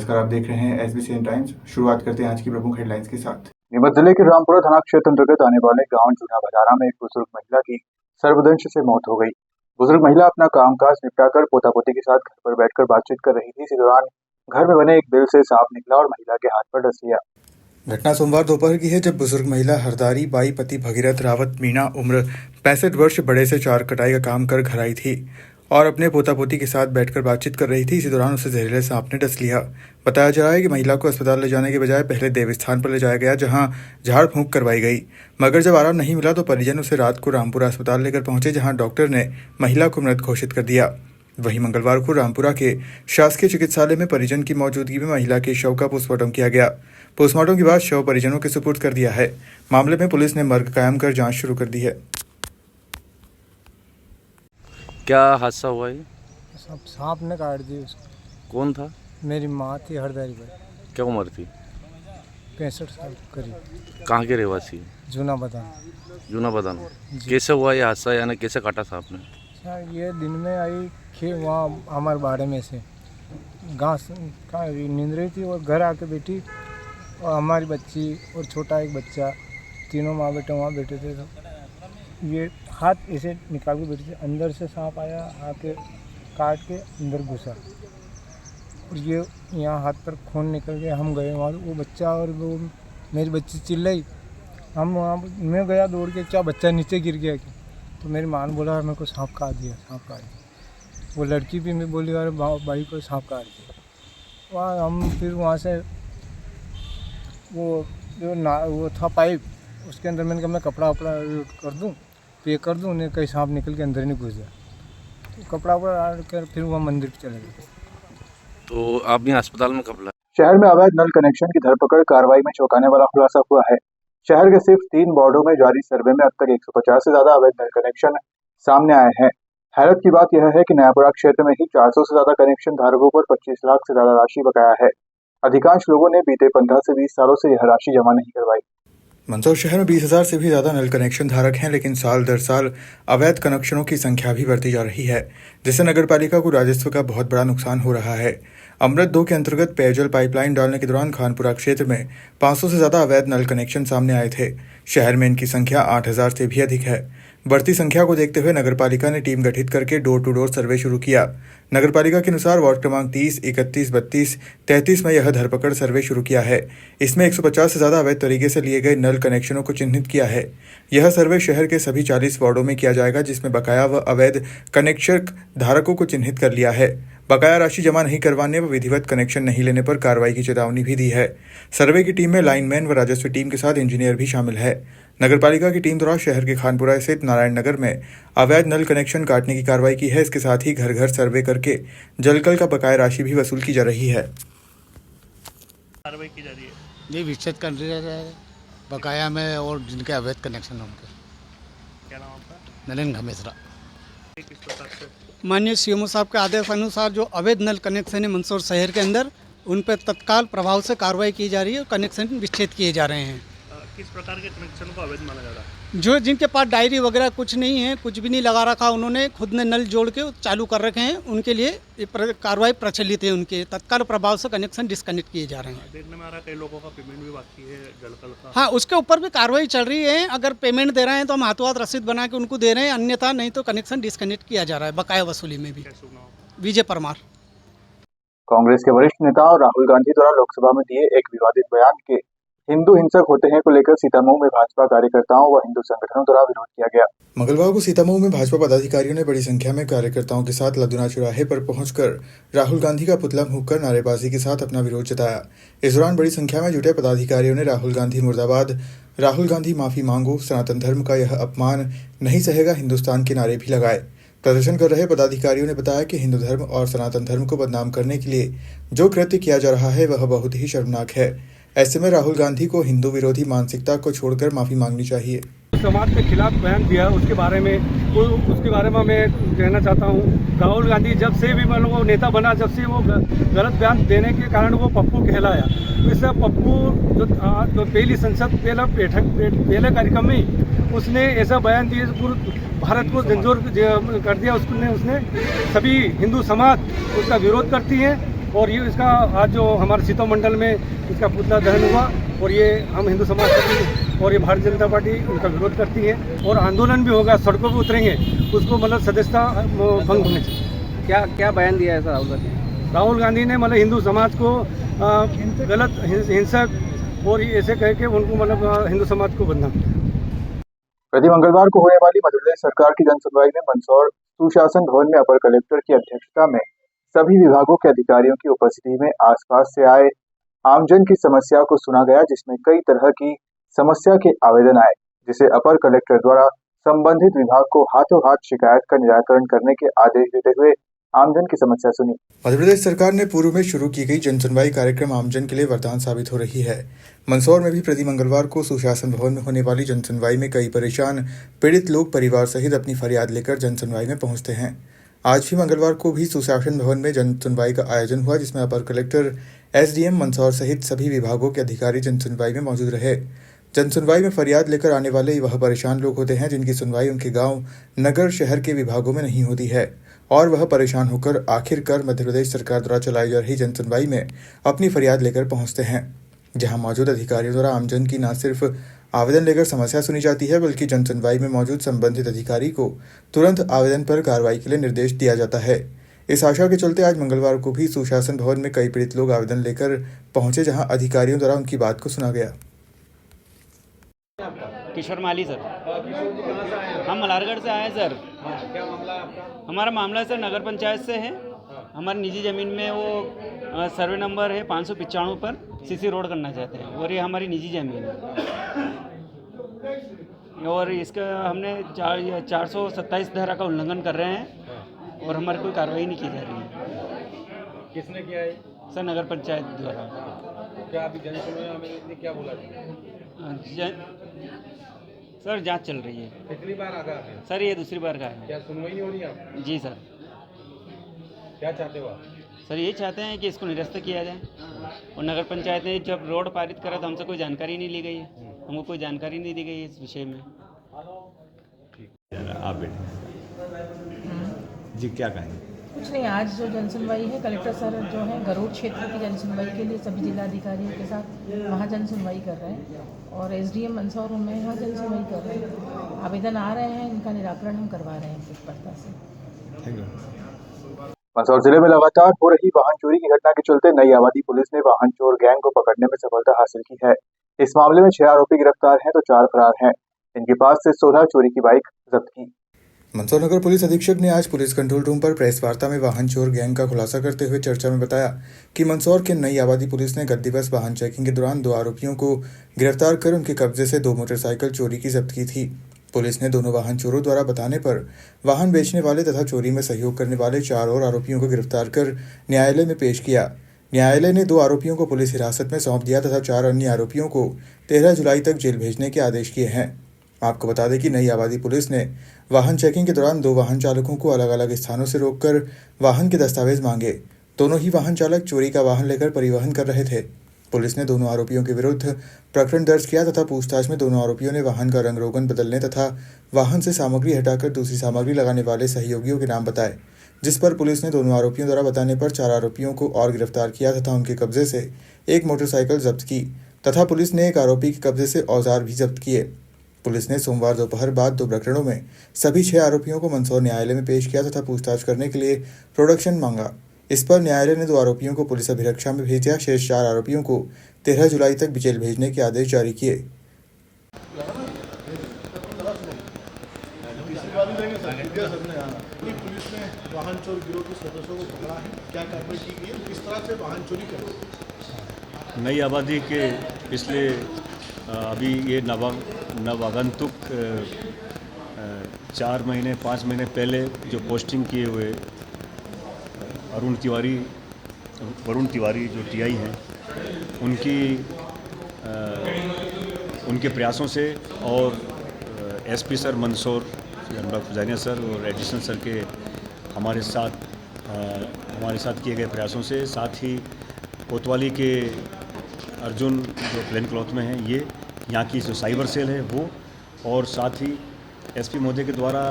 नमस्कार, आप देख रहे हैं SBCN टाइम्स। शुरुआत करते हैं आज की प्रमुख हेडलाइंस के साथ। नीमच जिले के रामपुरा थाना क्षेत्र अंतर्गत आने वाले गांव जूना बाजारा में एक बुजुर्ग महिला की सर्पदंश से मौत हो गई। बुजुर्ग महिला अपना कामकाज निपटाकर पोता पोती के साथ घर पर बैठकर बातचीत कर रही थी। इसी दौरान घर में बने एक बिल से सांप निकला और महिला के हाथ पर डस लिया। घटना सोमवार दोपहर की है, जब बुजुर्ग महिला हरदारी बाई पति भगीरथ रावत मीणा उम्र 65 वर्ष बड़े से चार कटाई का काम कर घर आई थी और अपने पोता पोती के साथ बैठकर बातचीत कर रही थी। इसी दौरान उसे जहरीले सांप ने डस लिया। बताया जा रहा है कि महिला को अस्पताल ले जाने के बजाय पहले देवस्थान पर ले जाया गया, जहां झाड़ फूंक करवाई गई, मगर जब आराम नहीं मिला तो परिजन उसे रात को रामपुरा अस्पताल लेकर पहुंचे, जहां डॉक्टर ने महिला को मृत घोषित कर दिया। वहीं मंगलवार को रामपुरा के शासकीय चिकित्सालय में परिजन की मौजूदगी में महिला के शव का पोस्टमार्टम किया गया। पोस्टमार्टम के बाद शव परिजनों के सुपुर्द कर दिया है। मामले में पुलिस ने मर्ग कायम कर जांच शुरू कर दी है। क्या हादसा हुआ ये? सांप ने काट दी उसको। कौन था? मेरी माँ थी हरदारी पर। क्या उम्र थी? 65 साल करीब। कहाँ के रहवासी? जूना बदान। जूना बदान। कैसे हुआ ये हादसा, यानी कैसे काटा सांप ने? ये दिन में आई वहाँ हमारे बाड़े में से घास का नींद रही थी और घर आके बैठी, और हमारी बच्ची और छोटा एक बच्चा, तीनों माँ बेटे वहाँ बैठे थे। तो ये हाथ ऐसे निकाल के बैठे थे, अंदर से सांप आया, आके काट के अंदर घुसा और ये यहाँ हाथ पर खून निकल गया। हम गए वहाँ, वो बच्चा और वो मेरी बच्ची चिल्लाई, हम वहाँ मैं गया दौड़ के, क्या बच्चा नीचे गिर गया क्या? तो मेरी माँ ने बोला मेरे को सांप काट दिया, सांप काट दिया। वो लड़की भी मैं बोली अरे भाई को सांप काट दिया। वहाँ हम फिर वहाँ से वो था पाइप, उसके अंदर मैंने कहा मैं कपड़ा वपड़ा कर दूँ, पे कर दूँ, उन्हें कहीं सांप निकल के अंदर नहीं घुस गया। तो कपड़ा वपड़ा कर फिर वहाँ मंदिर पर चले गए। तो आपने अस्पताल में कब लाया? शहर में अवैध नल कनेक्शन की धरपकड़ कार्रवाई में चौंकाने वाला खुलासा हुआ है। शहर के सिर्फ 3 वार्डों में जारी सर्वे में अब तक 150 से ज्यादा अवैध नल कनेक्शन सामने आए हैं। हैरत की बात यह है कि नयापुरा क्षेत्र में ही 400 से ज्यादा कनेक्शन धारकों पर 25 लाख से ज्यादा राशि बकाया है। अधिकांश लोगों ने बीते 15 से 20 सालों से यह राशि जमा नहीं करवाई। मंदसौर शहर में 20,000 से भी ज्यादा नल कनेक्शन धारक हैं, लेकिन साल दर साल अवैध कनेक्शनों की संख्या भी बढ़ती जा रही है, जिससे नगरपालिका को राजस्व का बहुत बड़ा नुकसान हो रहा है। अमृत 2 के अंतर्गत पेयजल पाइपलाइन डालने के दौरान खानपुरा क्षेत्र में 500 से ज्यादा अवैध नल कनेक्शन सामने आए थे। शहर में इनकी संख्या 8,000 से भी अधिक है। बढ़ती संख्या को देखते हुए नगरपालिका ने टीम गठित करके डोर टू डोर सर्वे शुरू किया। नगरपालिका के अनुसार वार्ड क्रमांक 30, 31, 32, 33 में यह धरपकड़ सर्वे शुरू किया है। इसमें 150 से ज्यादा अवैध तरीके से लिए गए नल कनेक्शनों को चिन्हित किया है। यह सर्वे शहर के सभी 40 वार्डों में किया जाएगा, जिसमें बकाया व अवैध कनेक्शन धारकों को चिन्हित कर लिया है। बकाया राशि जमा नहीं करवाने व विधिवत कनेक्शन नहीं लेने पर कार्रवाई की चेतावनी भी दी है। सर्वे की टीम में लाइनमैन व राजस्व टीम के साथ इंजीनियर भी शामिल है। नगरपालिका की टीम द्वारा शहर के खानपुरा स्थित नारायण नगर में अवैध नल कनेक्शन काटने की कार्रवाई की है। इसके साथ ही घर घर सर्वे करके जलकल का बकाया राशि भी वसूल की जा रही है। कार्रवाई की जा रही है, ये विच्छेद कर दिया जाए बकाया में, और जिनके अवैध कनेक्शन होंगे। क्या नाम आपका? नरेंद्र घमेसरा। किस प्रकार से? माननीय सीएमओ साहब के आदेश अनुसार जो अवैध नल कनेक्शन है मंदसौर शहर के अंदर, उन पर तत्काल प्रभाव से कार्रवाई की जा रही है और कनेक्शन विच्छेद किए जा रहे हैं। किस प्रकार के कनेक्शन को अवैध माना जा रहा है? जो जिनके पास डायरी वगैरह कुछ नहीं है, कुछ भी नहीं लगा रखा, उन्होंने खुद ने नल जोड़ के चालू कर रखे हैं, उनके लिए ये कार्रवाई प्रचलित है। उनके तत्काल प्रभाव से कनेक्शन डिस्कनेक्ट किए जा रहे हैं। देखने में आ रहा है कई लोगों का पेमेंट भी बाकी है जलकल का। हाँ, उसके ऊपर भी कार्रवाई चल रही है। अगर पेमेंट दे रहे हैं तो हम हाथों हाथ रसीद बना के उनको दे रहे हैं, अन्यथा नहीं तो कनेक्शन डिस्कनेक्ट किया जा रहा है बकाया वसूली में भी। विजय परमार। कांग्रेस के वरिष्ठ नेता और राहुल गांधी द्वारा लोकसभा में दिए एक विवादित बयान के हिंदू हिंसक होते हैं को लेकर सीतामऊ में भाजपा कार्यकर्ताओं व हिंदू संगठनों द्वारा विरोध किया गया। मंगलवार को सीतामऊ में भाजपा पदाधिकारियों ने बड़ी संख्या में कार्यकर्ताओं के साथ लदुना चौराहे पर पहुंचकर राहुल गांधी का पुतला फूंककर नारेबाजी के साथ अपना विरोध जताया। इस दौरान बड़ी संख्या में जुटे पदाधिकारियों ने राहुल गांधी मुर्दाबाद, राहुल गांधी माफी मांगो, सनातन धर्म का यह अपमान नहीं सहेगा हिंदुस्तान के नारे भी लगाए। प्रदर्शन कर रहे पदाधिकारियों ने बताया कि हिंदू धर्म और सनातन धर्म को बदनाम करने के लिए जो कृत्य किया जा रहा है वह बहुत ही शर्मनाक है। ऐसे में राहुल गांधी को हिंदू विरोधी मानसिकता को छोड़कर माफी मांगनी चाहिए। समाज के खिलाफ बयान दिया उसके बारे में मैं कहना चाहता हूँ। राहुल गांधी जब से भी वो नेता बना, जब से वो गलत बयान देने के कारण वो पप्पू कहलाया। इससे पप्पू जो पहली संसद पहले कार्यक्रम में उसने ऐसा बयान दिया पूरे भारत को झंझोर कर दिया। उसने सभी हिंदू समाज उसका विरोध करती है और ये इसका आज जो हमारे सीतो मंडल में इसका पुतला दहन हुआ और ये हम हिंदू समाज पार्टी और ये भारतीय जनता पार्टी उनका विरोध करती है और आंदोलन भी होगा, सड़कों पर उतरेंगे, उसको मतलब सदस्यता भंग होने चाहिए। क्या बयान दिया है सर राहुल गांधी? राहुल गांधी ने मतलब हिंदू समाज को गलत हिंसक और ऐसे कह के उनको मतलब हिंदू समाज को बदनाम किया। प्रति मंगलवार को होने वाली मध्य प्रदेश सरकार की जनसुनवाई में मंदसौर सुशासन भवन में अपर कलेक्टर की अध्यक्षता में सभी विभागों के अधिकारियों की उपस्थिति में आसपास से आए आमजन की समस्या को सुना गया, जिसमें कई तरह की समस्या के आवेदन आए, जिसे अपर कलेक्टर द्वारा संबंधित विभाग को हाथों हाथ शिकायत का निराकरण करने के आदेश देते हुए आमजन की समस्या सुनी। मध्य प्रदेश सरकार ने पूर्व में शुरू की गई जनसुनवाई कार्यक्रम आमजन के लिए वरदान साबित हो रही है। मंदसौर में भी प्रति मंगलवार को सुशासन भवन में होने वाली जनसुनवाई में कई परेशान पीड़ित लोग परिवार सहित अपनी फरियाद लेकर जनसुनवाई में पहुंचते हैं। आज भी मंगलवार को भी सुशासन भवन में जनसुनवाई का आयोजन हुआ, जिसमें अपर कलेक्टर, एसडीएम मंदसौर सहित सभी विभागों के अधिकारी जनसुनवाई में मौजूद रहे। जनसुनवाई में फरियाद लेकर आने वाले वह परेशान लोग होते हैं जिनकी सुनवाई उनके गांव, नगर, शहर के विभागों में नहीं होती है और वह परेशान होकर आखिरकार मध्य प्रदेश सरकार द्वारा चलाई जा रही जनसुनवाई में अपनी फरियाद लेकर पहुंचते हैं, जहां मौजूद अधिकारियों द्वारा आमजन की न सिर्फ आवेदन लेकर समस्या सुनी जाती है, बल्कि जनसुनवाई में मौजूद संबंधित अधिकारी को तुरंत आवेदन पर कार्रवाई के लिए निर्देश दिया जाता है। इस आशा के चलते आज मंगलवार को भी सुशासन भवन में कई पीड़ित लोग आवेदन लेकर पहुंचे, जहां अधिकारियों द्वारा उनकी बात को सुना गया। किशोर माली सर। हम मल्हारगढ़ से आए सर। क्या मामला है आपका? हमारा मामला सर नगर पंचायत से है। हमारी निजी ज़मीन में वो सर्वे नंबर है 595 पर सीसी रोड करना चाहते हैं और ये हमारी निजी ज़मीन है और इसका हमने 427 धारा का उल्लंघन कर रहे हैं और हमारी कोई कार्रवाई नहीं की जा रही है। किसने किया है? सर नगर पंचायत द्वारा। क्या अभी जनसुनवाई में क्या बोला? सर जांच चल रही है। कितनी बार आ गया? सर ये दूसरी बार का है। क्या सुनवाई नहीं हो रही है? जी सर। क्या चाहते हो आप? सर ये चाहते हैं कि इसको निरस्त किया जाए और नगर पंचायत ने जब रोड पारित करा तो हमसे कोई जानकारी नहीं ली गई है, हमको कोई जानकारी नहीं दी गई है इस विषय में। आप बेटे जी क्या कहेंगे? कुछ नहीं, आज जो जनसुनवाई है कलेक्टर सर जो है गरुड़ क्षेत्र की जनसुनवाई के लिए सभी जिलाधिकारियों के साथ वहाँ जनसुनवाई कर रहे हैं और एसडीएम मंदसौर में यहाँ जनसुनवाई कर रहे हैं। आवेदन आ रहे हैं, इनका निराकरण हम करवा रहे हैं तत्परता से। Thank you. मंदसौर जिले में लगातार हो रही वाहन चोरी की घटना के चलते नई आबादी पुलिस ने वाहन चोर गैंग को पकड़ने में सफलता हासिल की है। इस मामले में 6 आरोपी गिरफ्तार हैं तो 4 फरार हैं। इनके पास से 16 चोरी की बाइक जब्त की। मंदसौर नगर पुलिस अधीक्षक ने आज पुलिस कंट्रोल रूम पर प्रेस वार्ता में वाहन चोर गैंग का खुलासा करते हुए चर्चा में बताया कि मंदसौर के नई आबादी पुलिस ने गत दिवस वाहन चेकिंग के दौरान 2 आरोपियों को गिरफ्तार कर उनके कब्जे से 2 मोटरसाइकिल चोरी की जब्त की थी। पुलिस ने दोनों वाहन चोरों द्वारा बताने पर वाहन बेचने वाले तथा चोरी में सहयोग करने वाले 4 और आरोपियों को गिरफ्तार कर न्यायालय में पेश किया। न्यायालय ने 2 आरोपियों को पुलिस हिरासत में सौंप दिया तथा 4 अन्य आरोपियों को 13 जुलाई तक जेल भेजने के आदेश किए हैं। आपको बता दें कि नई आबादी पुलिस ने वाहन चेकिंग के दौरान 2 वाहन चालकों को अलग अलग स्थानों से रोककर वाहन के दस्तावेज मांगे। दोनों ही वाहन चालक चोरी का वाहन लेकर परिवहन कर रहे थे। पुलिस ने दोनों आरोपियों के विरुद्ध प्रकरण दर्ज किया तथा पूछताछ में दोनों आरोपियों ने वाहन का रंग रोगन बदलने तथा वाहन से सामग्री हटाकर दूसरी सामग्री लगाने वाले सहयोगियों के नाम बताए, जिस पर पुलिस ने दोनों आरोपियों द्वारा बताने पर 4 आरोपियों को और गिरफ्तार किया तथा उनके कब्जे से 1 मोटरसाइकिल जब्त की तथा पुलिस ने 1 आरोपी के कब्जे से औजार भी जब्त किए। पुलिस ने सोमवार दोपहर बाद 2 प्रकरणों में सभी 6 आरोपियों को मंदसौर न्यायालय में पेश किया तथा पूछताछ करने के लिए प्रोडक्शन मांगा। इस पर न्यायालय ने 2 आरोपियों को पुलिस अभिरक्षा में भेज दिया। शेष 4 आरोपियों को 13 जुलाई तक जेल भेजने के आदेश जारी किए। पुलिस ने वाहन चोर गिरोह के सदस्यों को पकड़ा है, क्या कार्रवाई की गई है, किस तरह से वाहन चोरी करें? नई आबादी के पिछले अभी ये नवागंतुक 4 महीने 5 महीने पहले जो पोस्टिंग किए हुए वरुण तिवारी जो टीआई हैं उनके प्रयासों से और एसपी सर मंदसौर अनुराग फुजानिया सर और एडिशनल सर के हमारे साथ किए गए प्रयासों से, साथ ही कोतवाली के अर्जुन जो प्लेन क्लॉथ में हैं ये यहाँ की जो साइबर सेल है वो, और साथ ही एसपी महोदय के द्वारा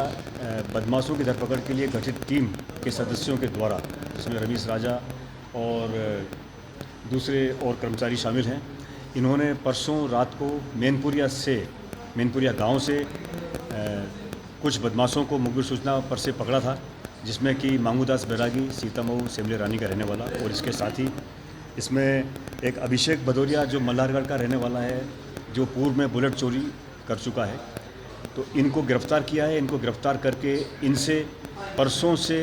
बदमाशों की धरपकड़ के लिए गठित टीम के सदस्यों के द्वारा, जिसमें रमेश राजा और दूसरे और कर्मचारी शामिल हैं। इन्होंने परसों रात को मैनपुरिया गांव से कुछ बदमाशों को मुखबिर सूचना पर से पकड़ा था, जिसमें कि मांगूदास बैरागी, सीतामऊ सेमले रानी का रहने वाला, और इसके साथ ही इसमें एक अभिषेक भदौरिया जो मल्हारगढ़ का रहने वाला है, जो पूर्व में बुलेट चोरी कर चुका है। तो इनको गिरफ्तार किया है। इनको गिरफ्तार करके इनसे परसों से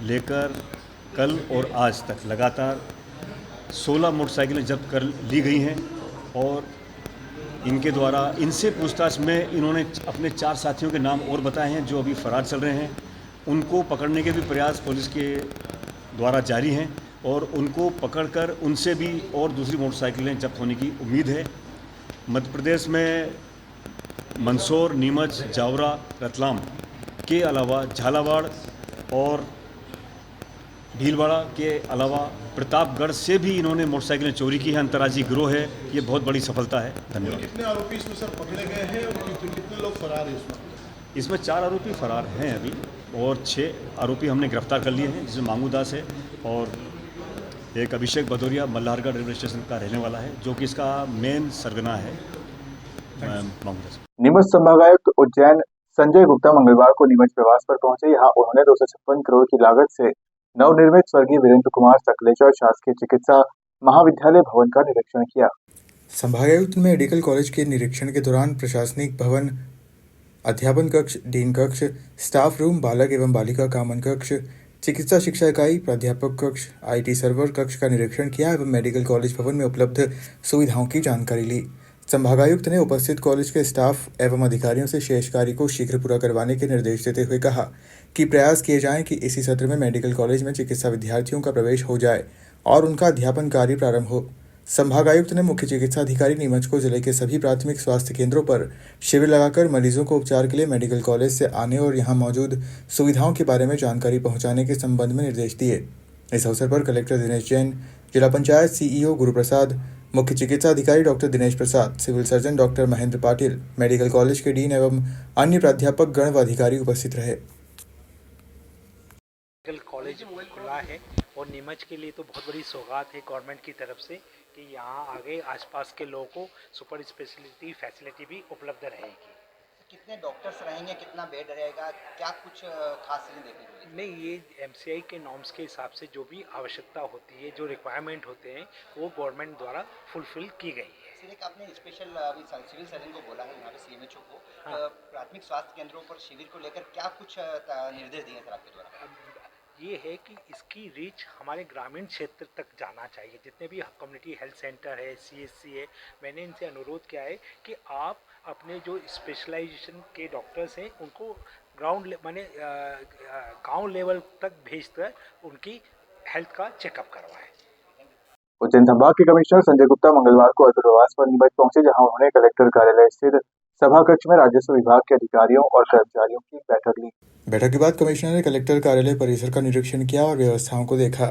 लेकर कल और आज तक लगातार 16 मोटरसाइकिलें जब्त कर ली गई हैं, और इनके द्वारा इनसे पूछताछ में इन्होंने अपने 4 साथियों के नाम और बताए हैं जो अभी फरार चल रहे हैं। उनको पकड़ने के भी प्रयास पुलिस के द्वारा जारी हैं, और उनको पकड़कर उनसे भी और दूसरी मोटरसाइकिलें जब्त होने की उम्मीद है। मध्य प्रदेश में मंदसौर, नीमच, जावरा, रतलाम के अलावा झालावाड़ और भीलवाड़ा के अलावा प्रतापगढ़ से भी इन्होंने मोटरसाइकिलें चोरी की है। अंतर्राज्यीय गिरोह है, ये बहुत बड़ी सफलता है। धन्यवाद। कितने आरोपी इसमें सर पकड़े गए हैं और कितने लोग फरार हैं इसमें? इसमें 4 आरोपी फरार हैं अभी, और 6 आरोपी हमने गिरफ्तार कर लिए हैं, जिसमें मांगूदास है और एक अभिषेक भदौरिया मल्हारगढ़ रेलवे स्टेशन का रहने वाला है, जो कि इसका मेन सरगना है। मांगूदास। नीमच संभागायुक्त उज्जैन संजय गुप्ता मंगलवार को नीमच प्रवास पर पहुंचे। यहाँ उन्होंने 256 करोड़ की लागत से नवनिर्मित स्वर्गीय वीरेंद्र कुमार सकलेचा शासकीय चिकित्सा महाविद्यालय भवन का निरीक्षण किया। संभागायुक्त मेडिकल कॉलेज के निरीक्षण के दौरान प्रशासनिक भवन, अध्यापन कक्ष, डीन कक्ष, स्टाफ रूम, बालक एवं बालिका कामन कक्ष, चिकित्सा शिक्षा इकाई, प्राध्यापक कक्ष, IT सर्वर कक्ष का निरीक्षण किया एवं मेडिकल कॉलेज भवन में उपलब्ध सुविधाओं की जानकारी ली। संभागायुक्त ने उपस्थित कॉलेज के स्टाफ एवं अधिकारियों से शेष कार्य को शीघ्र पूरा करवाने के निर्देश देते हुए कहा कि प्रयास किए जाएं कि इसी सत्र में मेडिकल कॉलेज में चिकित्सा विद्यार्थियों का प्रवेश हो जाए और उनका अध्यापन कार्य प्रारंभ हो। संभागायुक्त ने मुख्य चिकित्सा अधिकारी नीमच को जिले के सभी प्राथमिक स्वास्थ्य केंद्रों पर शिविर लगाकर मरीजों को उपचार के लिए मेडिकल कॉलेज से आने और यहां मौजूद सुविधाओं के बारे में जानकारी पहुंचाने के संबंध में निर्देश दिए। इस अवसर पर कलेक्टर दिनेश जैन, जिला पंचायत CEO गुरुप्रसाद, मुख्य चिकित्सा अधिकारी doctor Dinesh Prasad, civil surgeon doctor Mahendra Patil, medical college के डीन एवं अन्य प्राध्यापक गण व अधिकारी उपस्थित रहे। मेडिकल कॉलेज खुला है और नीमच के लिए तो बहुत बड़ी सौगात है गवर्नमेंट की तरफ से कि यहाँ आगे आसपास के लोगों को सुपर स्पेशलिटी फैसिलिटी भी उपलब्ध रहेगी। कितने डॉक्टर्स रहेंगे, कितना बेड रहेगा, क्या कुछ खास चीज़ें देखने को मिलेगी? नहीं, ये MCI के नॉर्म्स के हिसाब से जो भी आवश्यकता होती है, जो रिक्वायरमेंट होते हैं, वो गवर्नमेंट द्वारा फुलफिल की गई है। सिर्फ एक आपने स्पेशल अभी सिविल सर्जन को बोला है यहाँ पे CMHO को, हाँ। प्राथमिक स्वास्थ्य केंद्रों पर शिविर को लेकर क्या कुछ निर्देश दिए सर आपके द्वारा? ये है कि इसकी रीच हमारे ग्रामीण क्षेत्र तक जाना चाहिए। जितने भी कम्युनिटी हेल्थ सेंटर है, CSC है, मैंने इनसे अनुरोध किया है कि आप अपने जो स्पेशलाइजेशन के डॉक्टर्स हैं उनको ग्राउंड माने गांव लेवल तक भेजकर उनकी हेल्थ का चेकअप करवाएं। उज्जैन संभाग के कमिश्नर संजय गुप्ता मंगलवार को अल्पप्रवास पर नीमच पहुंचे, जहां उन्होंने कलेक्टर कार्यालय स्थित सभा कक्ष में राजस्व विभाग के अधिकारियों और कर्मचारियों की बैठक ली। बैठक के बाद कमिश्नर ने कलेक्टर कार्यालय परिसर का निरीक्षण किया और व्यवस्थाओं को देखा।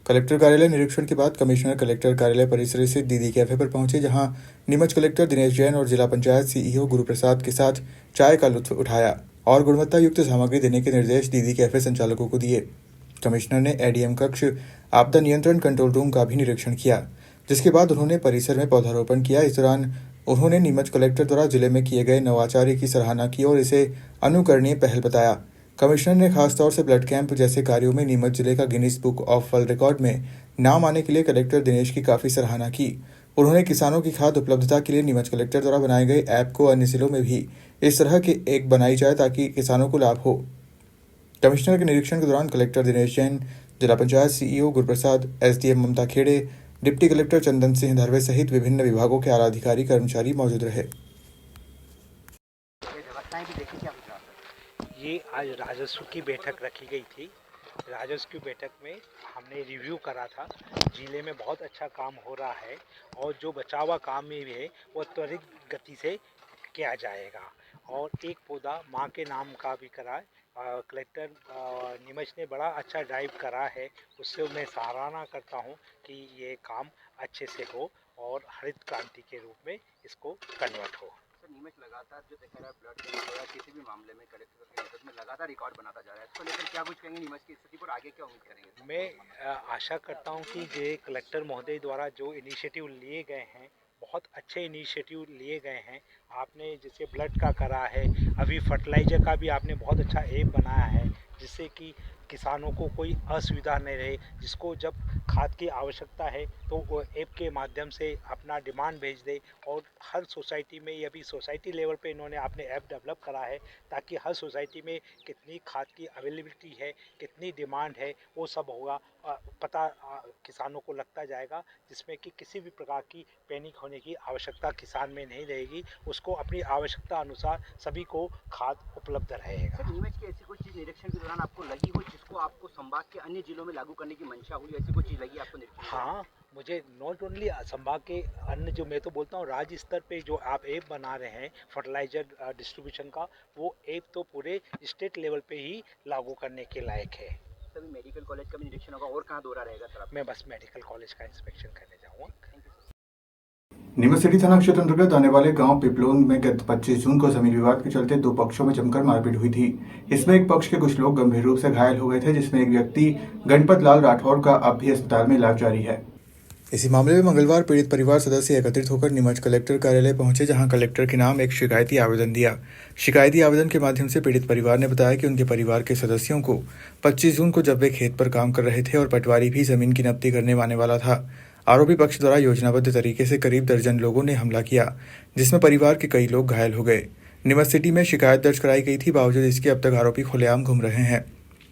कलेक्टर कार्यालय निरीक्षण के बाद कमिश्नर कलेक्टर कार्यालय परिसर स्थित दीदी कैफे पर पहुंचे, जहां नीमच कलेक्टर दिनेश जैन और जिला पंचायत CEO गुरुप्रसाद के साथ चाय का लुत्फ उठाया और गुणवत्ता युक्त सामग्री देने के निर्देश दीदी कैफे संचालकों को दिए। कमिश्नर ने ADM कक्ष, आपदा नियंत्रण कंट्रोल रूम का भी निरीक्षण किया, जिसके बाद उन्होंने परिसर में पौधारोपण किया। इस दौरान उन्होंने नीमच कलेक्टर द्वारा जिले में किए गए नवाचार्य की सराहना की और इसे अनुकरणीय पहल बताया। कमिश्नर ने खासतौर से ब्लड कैंप जैसे कार्यों में नीमच जिले का Guinness book of world record में नाम आने के लिए कलेक्टर दिनेश की काफी सराहना की। उन्होंने किसानों की खाद उपलब्धता के लिए नीमच कलेक्टर द्वारा बनाए गए ऐप को अन्य जिलों में भी इस तरह के एक बनाई जाए ताकि किसानों को लाभ हो। कमिश्नर के निरीक्षण के दौरान कलेक्टर दिनेश जैन, जिला panchayat CEO Guruprasad, SDM Mamta Khede, deputy collector Chandan Singh धरवे सहित विभिन्न विभागों के आला अधिकारी कर्मचारी मौजूद रहे। ये आज राजस्व की बैठक रखी गई थी। राजस्व की बैठक में हमने रिव्यू करा था। जिले में बहुत अच्छा काम हो रहा है और जो बचा हुआ काम में भी है वो त्वरित गति से किया जाएगा। और एक पौधा माँ के नाम का भी करा है। कलेक्टर नीमच ने बड़ा अच्छा ड्राइव करा है, उससे मैं सराहना करता हूँ कि ये काम अच्छे से हो और हरित क्रांति के रूप में इसको कन्वर्ट हो। सर नीमच लगातार जो देखा रहा है ब्लड कैंसर या किसी भी मामले में कलेक्टर के नेतृत्व में लगातार रिकॉर्ड बनाता जा रहा है, इसको लेकर क्या कुछ कहेंगे नीमच की स्थिति पर, आगे क्या उम्मीद करेंगे? मैं आशा करता हूं कि जे कलेक्टर महोदय द्वारा जो इनिशिएटिव लिए गए हैं बहुत अच्छे इनिशिएटिव लिए गए हैं। आपने जैसे ब्लड का करा है, अभी फर्टिलाइजर का भी आपने बहुत अच्छा ऐप बनाया है जिससे कि किसानों को कोई असुविधा नहीं रहे। जिसको जब खाद की आवश्यकता है तो वो ऐप के माध्यम से अपना डिमांड भेज दे, और हर सोसाइटी में ये भी सोसाइटी लेवल पे इन्होंने आपने ऐप डेवलप करा है ताकि हर सोसाइटी में कितनी खाद की अवेलेबिलिटी है, कितनी डिमांड है, वो सब होगा पता किसानों को लगता जाएगा, जिसमें कि किसी भी प्रकार की पैनिक होने की आवश्यकता किसान में नहीं रहेगी। उसको अपनी आवश्यकता अनुसार सभी को खाद उपलब्ध रहेगा। सर नीमच की ऐसी कोई चीज़ निरीक्षण के दौरान आपको लगी हो जिसको आपको संभाग के अन्य जिलों में लागू करने की मंशा हुई, ऐसी कोई चीज़ लगी आपको निरीक्षण? हाँ, मुझे नॉट ओनली संभाग के अन्य जो मैं तो बोलता हूँ राज्य स्तर पे जो आप ऐप बना रहे हैं फर्टिलाइजर डिस्ट्रीब्यूशन का, वो ऐप तो पूरे स्टेट लेवल पे ही लागू करने के लायक है। सभी मेडिकल कॉलेज का भी निरीक्षण होगा, और कहाँ दौरा रहेगा सर? मैं बस मेडिकल कॉलेज का इंस्पेक्शन करने जाऊँगा। नीमच सिटी थाना क्षेत्र अंतर्गत आने वाले गांव पिपलोन में गत 25 जून को जमीन विवाद के चलते दो पक्षों में जमकर मारपीट हुई थी। इसमें एक पक्ष के कुछ लोग गंभीर रूप से घायल हो गए थे, जिसमें एक व्यक्ति गणपत लाल राठौर का अब भी अस्पताल में इलाज जारी है। इसी मामले में मंगलवार पीड़ित परिवार सदस्य एकत्रित होकर नीमच कलेक्टर कार्यालय पहुंचे, जहां कलेक्टर के नाम एक शिकायती आवेदन दिया। शिकायती आवेदन के माध्यम से पीड़ित परिवार ने बताया कि उनके परिवार के सदस्यों को 25 जून को जब वे खेत पर काम कर रहे थे और पटवारी भी जमीन की नब्ती करने आने वाला था, आरोपी पक्ष द्वारा योजनाबद्ध तरीके से करीब दर्जन लोगों ने हमला किया, जिसमें परिवार के कई लोग घायल हो गए। नीमच सिटी में शिकायत दर्ज कराई गई थी, बावजूद इसके अब तक आरोपी खुलेआम घूम रहे हैं।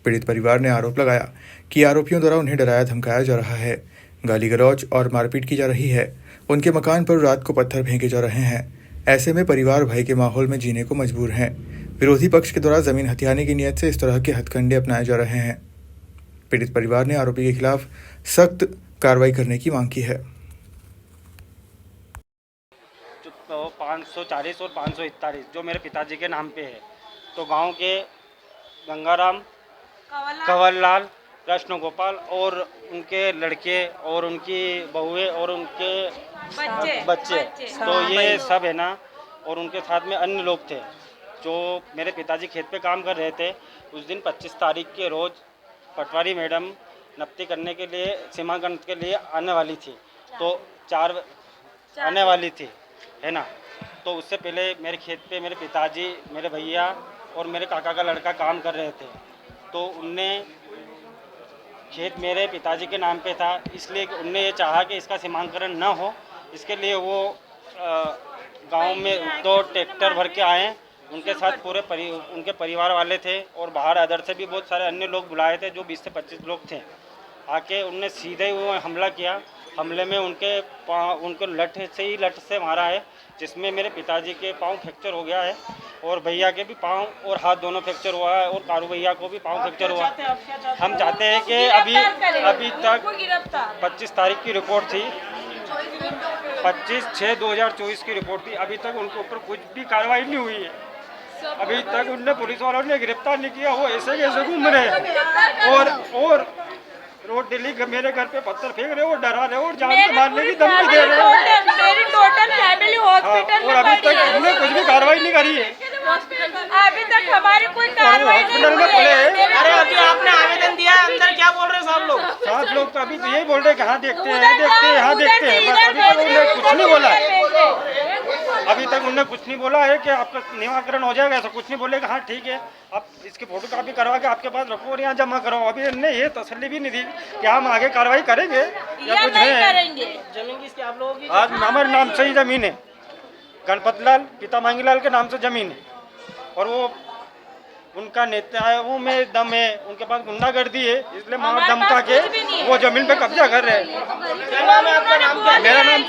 पीड़ित परिवार ने आरोप लगाया कि आरोपियों द्वारा उन्हें डराया धमकाया जा रहा है, गाली गलौज और मारपीट की जा रही है। उनके मकान पर रात को पत्थर फेंके जा रहे हैं। ऐसे में परिवार भय के माहौल में जीने को मजबूर हैं। विरोधी पक्ष के द्वारा जमीन हथियाने की नीयत से इस तरह के हथकंडे अपनाए जा रहे हैं। पीड़ित परिवार ने आरोपी के खिलाफ सख्त कार्रवाई करने की मांग की है। तो 540 और 541 जो मेरे पिताजी के नाम पे है, तो गांव के गंगाराम, कंवरलाल, कृष्ण गोपाल और उनके लड़के और उनकी बहुएं और उनके बच्चे तो ये सब है ना, और उनके साथ में अन्य लोग थे जो मेरे पिताजी खेत पे काम कर रहे थे। उस दिन 25 तारीख के रोज़ पटवारी मैडम नब्ती करने के लिए सीमांकन के लिए आने वाली थी, तो 4 आने वाली थी, है ना। तो उससे पहले मेरे खेत पे मेरे पिताजी, मेरे भैया और मेरे काका का लड़का काम कर रहे थे। तो उनने खेत मेरे पिताजी के नाम पे था, इसलिए उनने ये चाहा कि इसका सीमांकन न हो। इसके लिए वो गांव में 2 ट्रैक्टर भर के आए, उनके साथ पूरे उनके परिवार वाले थे और बाहर अदर से भी बहुत सारे अन्य लोग बुलाए थे, जो 20 से 25 लोग थे। आके उनने सीधे वो हमला किया। हमले में उनको लठ से मारा है, जिसमें मेरे पिताजी के पाँव फ्रैक्चर हो गया है और भैया के भी पाँव और हाथ दोनों फ्रैक्चर हुआ है और कारू भैया को भी पाँव फ्रैक्चर हुआ। हम चाहते हैं कि अभी तक 25 तारीख की रिपोर्ट थी, 25/6/2024 की रिपोर्ट थी, अभी तक उनके ऊपर कुछ भी कार्रवाई नहीं हुई है। अभी तक उनने पुलिस वालों ने गिरफ्तार नहीं किया। वो ऐसे कैसे घूम रहे और रोड डेली मेरे घर पे पत्थर फेंक रहे हो, डरा रहे हो और जान से मारने की धमकी दे रहे हो। मेरी टोटल फैमिली हॉस्पिटल और अभी तक हमने कुछ भी कार्रवाई नहीं करी है। अभी तक हमारी कोई कार्रवाई हॉस्पिटल में पड़े हैं। अरे अभी आपने आवेदन दिया, अंदर क्या बोल रहे हैं सब लोग? 7 लोग तो अभी तो यही बोल रहे हैं कि हाँ देखते हैं, यहाँ देखते हैं, बस अभी तक उन्होंने कुछ नहीं बोला है। अभी तक उन्होंने कुछ नहीं बोला है कि आपका निराकरण हो जाएगा, ऐसा कुछ नहीं बोलेगा। हाँ ठीक है, आप इसकी फोटो कापी करवा के आपके पास रखो और यहाँ जमा करो। अभी इन्होंने ये तसल्ली भी नहीं दी कि हम आगे कार्रवाई करेंगे या कुछ नहीं है। करेंगे। जमीन किसकी आप लोगों की? आज हमारे नाम से ही जमीन है, गणपत लाल पिता मांगीलाल के नाम से जमीन है, और वो उनका नेताओं में दम है, उनके पास गुंडागर्दी है, इसलिए मार धमका के वो जमीन पे कब्जा कर रहे हैं। क्या नाम है आपका? नाम क्या? मेरा नाम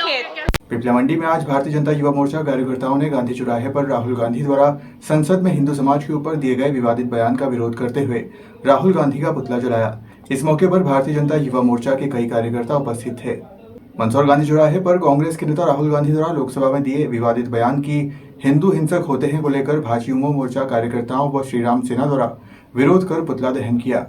पिपला मंडी में आज भारतीय जनता युवा मोर्चा कार्यकर्ताओं ने गांधी चौराहे पर राहुल गांधी द्वारा संसद में हिंदू समाज के ऊपर दिए गए विवादित बयान का विरोध करते हुए राहुल गांधी का पुतला जलाया। इस मौके पर भारतीय जनता युवा मोर्चा के कई कार्यकर्ता उपस्थित थे। मंदसौर गांधी चौराहे पर कांग्रेस के नेता राहुल गांधी द्वारा लोकसभा में दिए विवादित बयान की हिंदू हिंसक होते हैं को लेकर भाजपा युवा मोर्चा कार्यकर्ताओं व श्रीराम सेना द्वारा विरोध कर पुतला दहन किया।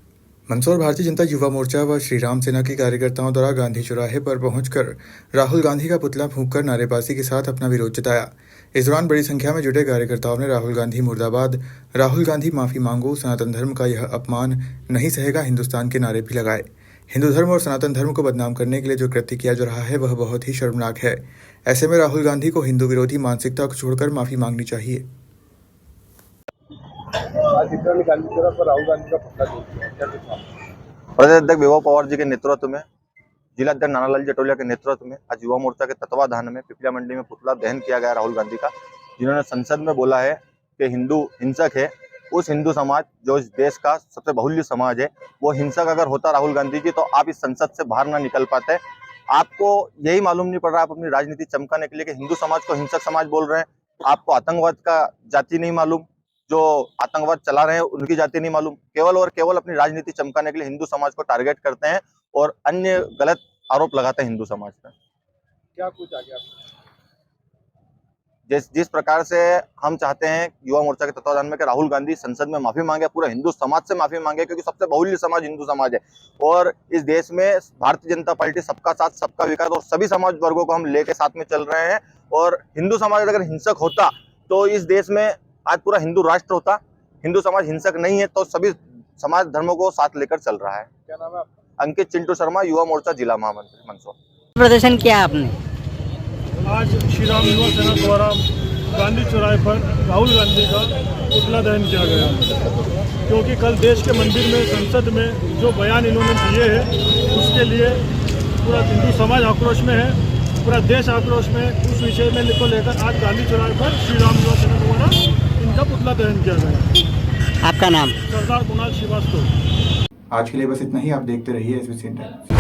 मंदसौर भारतीय जनता युवा मोर्चा व श्रीराम सेना के कार्यकर्ताओं द्वारा गांधी चौराहे पर पहुंचकर राहुल गांधी का पुतला फूंककर नारेबाजी के साथ अपना विरोध जताया। इस दौरान बड़ी संख्या में जुटे कार्यकर्ताओं ने राहुल गांधी मुर्दाबाद, राहुल गांधी माफी मांगो, सनातन धर्म का यह अपमान नहीं सहेगा हिंदुस्तान के नारे भी लगाए। हिंदू धर्म और सनातन धर्म को बदनाम करने के लिए जो कृत्य किया जा रहा है वह बहुत ही शर्मनाक है। ऐसे में राहुल गांधी को हिंदू विरोधी मानसिकता को छोड़कर माफी मांगनी चाहिए। राहुल गांधी का प्रदेश अध्यक्ष विभव पवार जी के नेतृत्व में, जिला अध्यक्ष नानालाल जटोलिया के नेतृत्व में आज युवा मोर्चा के तत्वाधान में पिपलिया मंडी में पुतला दहन किया गया राहुल गांधी का, जिन्होंने संसद में बोला है कि हिंदू हिंसक है। उस हिंदू समाज जो इस देश का सबसे बहुल्य समाज है, वो हिंसक अगर होता राहुल गांधी जी, तो आप इस संसद से बाहर ना निकल पाते। आपको यही मालूम नहीं पड़ रहा, आप अपनी राजनीति चमकाने के लिए कि हिंदू समाज को हिंसक समाज बोल रहे हैं। आपको आतंकवाद का जाति नहीं मालूम, जो आतंकवाद चला रहे हैं उनकी जाति नहीं मालूम। केवल और केवल अपनी राजनीति चमकाने के लिए हिंदू समाज को टारगेट करते हैं और अन्य गलत आरोप लगाते हैं हिंदू समाज पर। क्या कुछ आगे जिस प्रकार से हम चाहते हैं युवा मोर्चा के तत्वाधान में कि राहुल गांधी संसद में माफी मांगे, पूरा हिंदू समाज से माफी मांगे, क्योंकि सबसे बहुल्य समाज हिंदू समाज है और इस देश में भारतीय जनता पार्टी सबका साथ सबका विकास और सभी समाज वर्गों को हम लेके साथ में चल रहे हैं। और हिंदू समाज अगर हिंसक होता तो इस देश में आज पूरा हिंदू राष्ट्र होता। हिंदू समाज हिंसक नहीं है तो सभी समाज धर्मों को साथ लेकर चल रहा है। क्या नाम है आपका? अंकित चिंटू शर्मा, युवा मोर्चा जिला महामंत्री मंदसौर। प्रदर्शन किया आपने? आज श्री राम युवा सेना द्वारा गांधी चौराहे पर राहुल गांधी का पुतला दहन किया गया, क्योंकि कल देश के मंदिर में संसद में जो बयान इन्होंने दिए हैं उसके लिए पूरा हिंदू समाज आक्रोश में है, पूरा देश आक्रोश में। उस विषय में को लेकर आज गांधी चौराहे पर श्री राम युवा सेना द्वारा इनका पुतला दहन किया गया। आपका नाम? सरदार कुणाल श्रीवास्तव। आज के लिए बस इतना ही। आप देखते रहिए SBC टाइम्स।